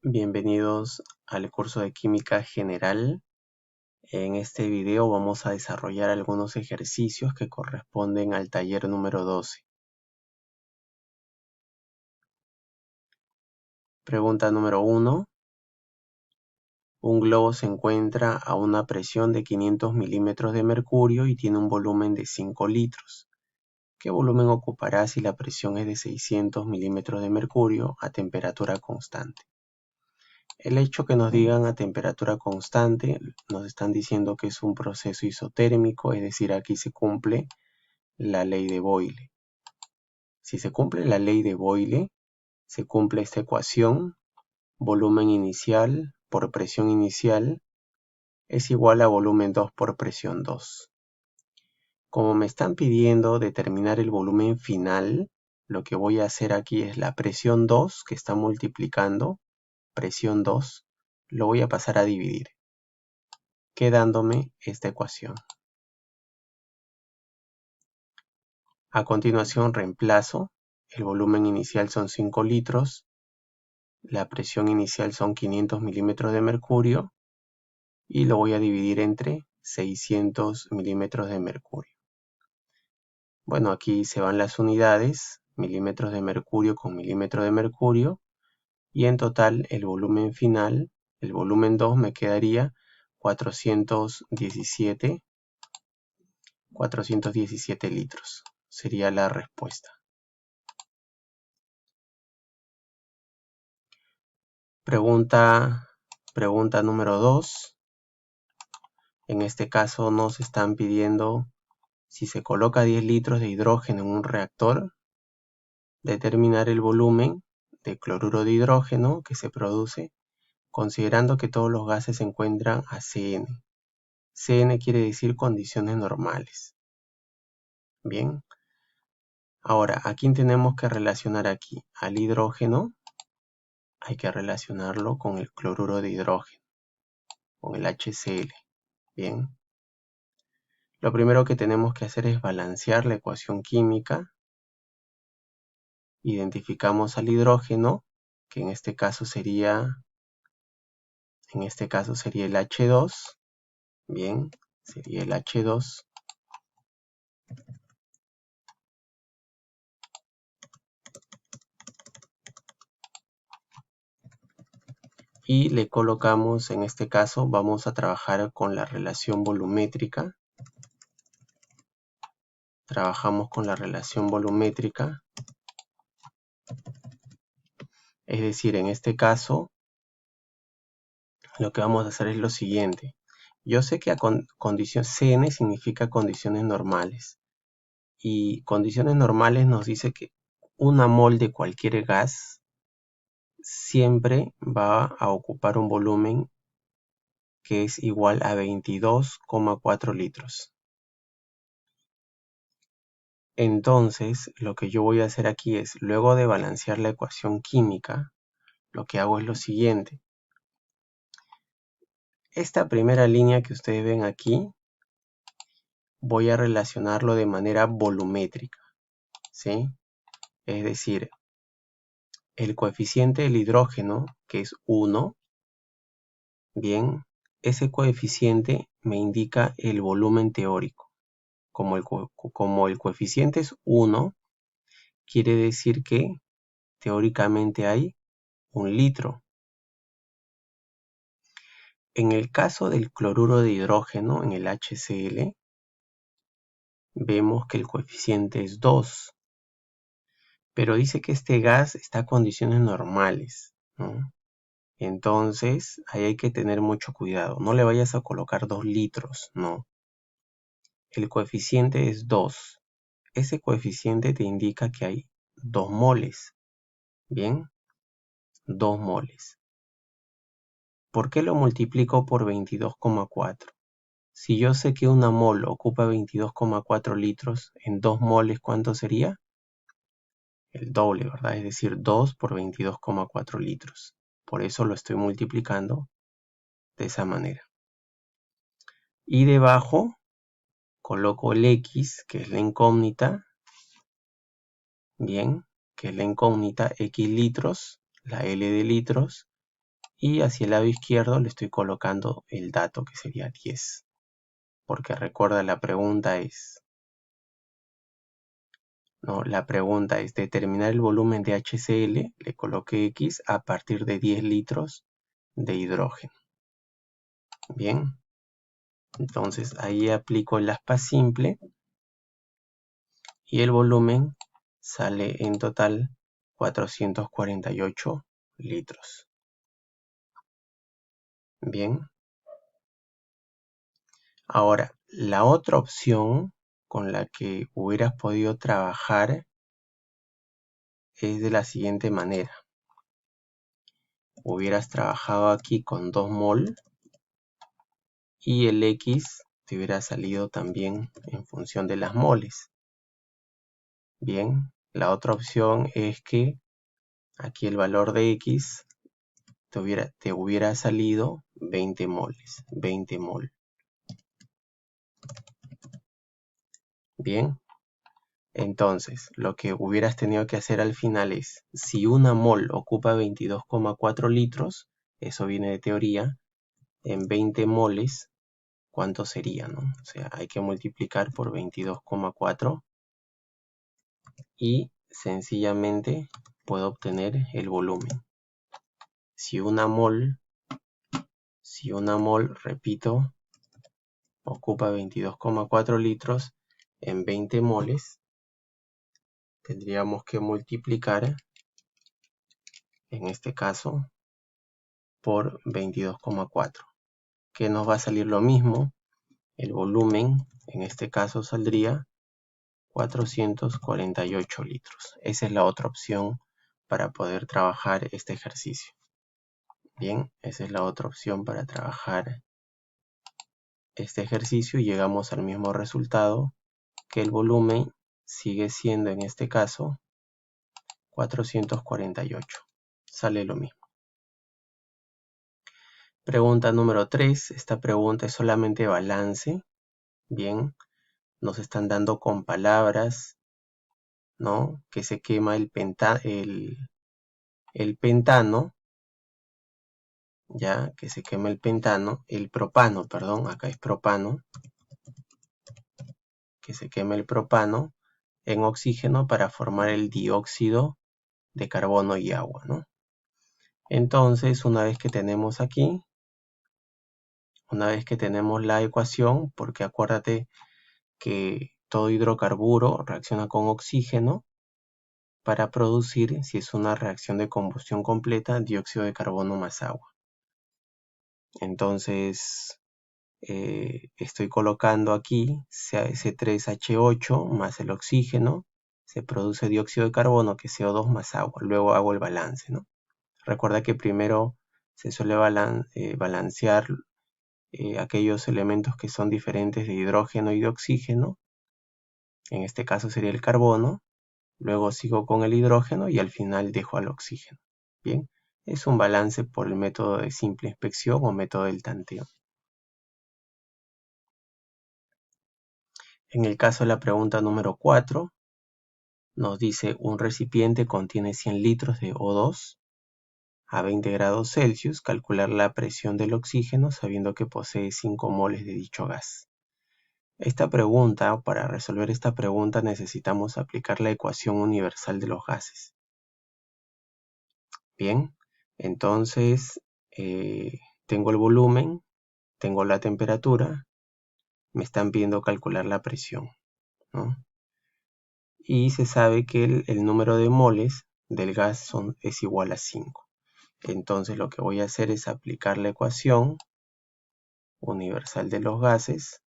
Bienvenidos al curso de Química General. En este video vamos a desarrollar algunos ejercicios que corresponden al taller número 12. Pregunta número 1. Un globo se encuentra a una presión de 500 milímetros de mercurio y tiene un volumen de 5 litros. ¿Qué volumen ocupará si la presión es de 600 milímetros de mercurio a temperatura constante? El hecho que nos digan a temperatura constante, nos están diciendo que es un proceso isotérmico, es decir, aquí se cumple la ley de Boyle. Si se cumple la ley de Boyle, se cumple esta ecuación, volumen inicial por presión inicial es igual a volumen 2 por presión 2. Como me están pidiendo determinar el volumen final, lo que voy a hacer aquí es la presión 2, que está multiplicando, presión 2, lo voy a pasar a dividir, quedándome esta ecuación. A continuación reemplazo, el volumen inicial son 5 litros, la presión inicial son 500 milímetros de mercurio y lo voy a dividir entre 600 milímetros de mercurio. Bueno, aquí se van las unidades, milímetros de mercurio con milímetro de mercurio, y en total el volumen final, el volumen 2 me quedaría 417 litros. Sería la respuesta. Pregunta número 2. En este caso nos están pidiendo si se coloca 10 litros de hidrógeno en un reactor, determinar el volumen de cloruro de hidrógeno que se produce considerando que todos los gases se encuentran a Cn. Cn quiere decir condiciones normales. Bien. Ahora, ¿a quién tenemos que relacionar aquí? Al hidrógeno hay que relacionarlo con el cloruro de hidrógeno, con el HCl. Bien. Lo primero que tenemos que hacer es balancear la ecuación química. Identificamos al hidrógeno, que en este caso sería el H2. Bien, sería el H2. Y le colocamos, en este caso, vamos a trabajar con la relación volumétrica. Trabajamos con la relación volumétrica. Es decir, en este caso, lo que vamos a hacer es lo siguiente. Yo sé que condición Cn significa condiciones normales. Y condiciones normales nos dice que una mol de cualquier gas siempre va a ocupar un volumen que es igual a 22,4 litros. Entonces, lo que yo voy a hacer aquí es, luego de balancear la ecuación química, lo que hago es lo siguiente. Esta primera línea que ustedes ven aquí, voy a relacionarlo de manera volumétrica, ¿sí? Es decir, el coeficiente del hidrógeno, que es 1, bien, ese coeficiente me indica el volumen teórico. Como el coeficiente es 1, quiere decir que teóricamente hay 1 litro. En el caso del cloruro de hidrógeno, en el HCl, vemos que el coeficiente es 2. Pero dice que este gas está a condiciones normales, ¿no? Entonces, ahí hay que tener mucho cuidado. No le vayas a colocar 2 litros, no. El coeficiente es 2. Ese coeficiente te indica que hay 2 moles. Bien, 2 moles. ¿Por qué lo multiplico por 22,4? Si yo sé que una mol ocupa 22,4 litros, en 2 moles, ¿cuánto sería? El doble, ¿verdad? Es decir, 2 por 22,4 litros. Por eso lo estoy multiplicando de esa manera. Y debajo coloco el X, que es la incógnita. Bien, que es la incógnita, X litros, la L de litros. Y hacia el lado izquierdo le estoy colocando el dato que sería 10. Porque recuerda, la pregunta es determinar el volumen de HCl, le coloqué X, a partir de 10 litros de hidrógeno. Bien, entonces ahí aplico el aspa simple y el volumen sale en total 448 litros. Bien. Ahora, la otra opción con la que hubieras podido trabajar es de la siguiente manera. Hubieras trabajado aquí con 2 mol y el X te hubiera salido también en función de las moles. Bien, la otra opción es que aquí el valor de X te hubiera salido 20 moles, 20 mol. Bien, entonces lo que hubieras tenido que hacer al final es, si una mol ocupa 22,4 litros, eso viene de teoría, en 20 moles, ¿cuánto sería, no? O sea, hay que multiplicar por 22,4 y sencillamente puedo obtener el volumen. Si una mol, repito, ocupa 22,4 litros en 20 moles, tendríamos que multiplicar, en este caso, por 22,4, que nos va a salir lo mismo. El volumen, en este caso, saldría 448 litros. Esa es la otra opción para poder trabajar este ejercicio. Bien, esa es la otra opción para trabajar este ejercicio y llegamos al mismo resultado, que el volumen sigue siendo, en este caso, 448. Sale lo mismo. Pregunta número 3. Esta pregunta es solamente balance. Bien, nos están dando con palabras, ¿no? Que se quema el pentano, ya, que se quema el propano, perdón, acá es propano, que se quema el propano en oxígeno para formar el dióxido de carbono y agua, ¿no? Entonces, una vez que tenemos aquí, una vez que tenemos la ecuación, porque acuérdate que todo hidrocarburo reacciona con oxígeno para producir, si es una reacción de combustión completa, dióxido de carbono más agua. Entonces, estoy colocando aquí C3H8 más el oxígeno, se produce dióxido de carbono, que es CO2 más agua. Luego hago el balance, ¿no? Recuerda que primero se suele balancear aquellos elementos que son diferentes de hidrógeno y de oxígeno. En este caso sería el carbono. Luego sigo con el hidrógeno y al final dejo al oxígeno. Bien, es un balance por el método de simple inspección o método del tanteo. En el caso de la pregunta número 4, nos dice un recipiente contiene 100 litros de O2 a 20 grados Celsius, calcular la presión del oxígeno sabiendo que posee 5 moles de dicho gas. Para resolver esta pregunta necesitamos aplicar la ecuación universal de los gases. Bien, entonces tengo el volumen, tengo la temperatura, me están pidiendo calcular la presión, ¿no? Y se sabe que el número de moles del gas es igual a 5. Entonces lo que voy a hacer es aplicar la ecuación universal de los gases.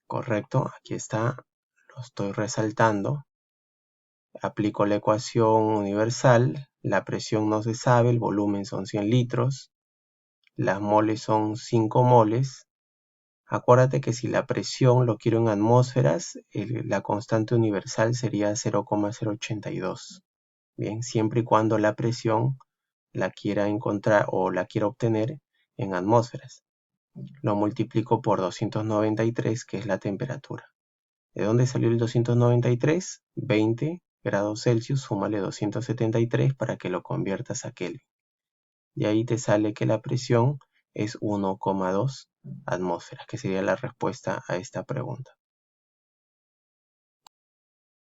Correcto, aquí está, lo estoy resaltando. Aplico la ecuación universal, la presión no se sabe, el volumen son 100 litros, las moles son 5 moles. Acuérdate que si la presión lo quiero en atmósferas, la constante universal sería 0,082. Bien, siempre y cuando la presión la quiera encontrar o la quiera obtener en atmósferas. Lo multiplico por 293, que es la temperatura. ¿De dónde salió el 293? 20 grados Celsius, súmale 273 para que lo conviertas a Kelvin. y ahí te sale que la presión es 1,2 atmósferas, que sería la respuesta a esta pregunta.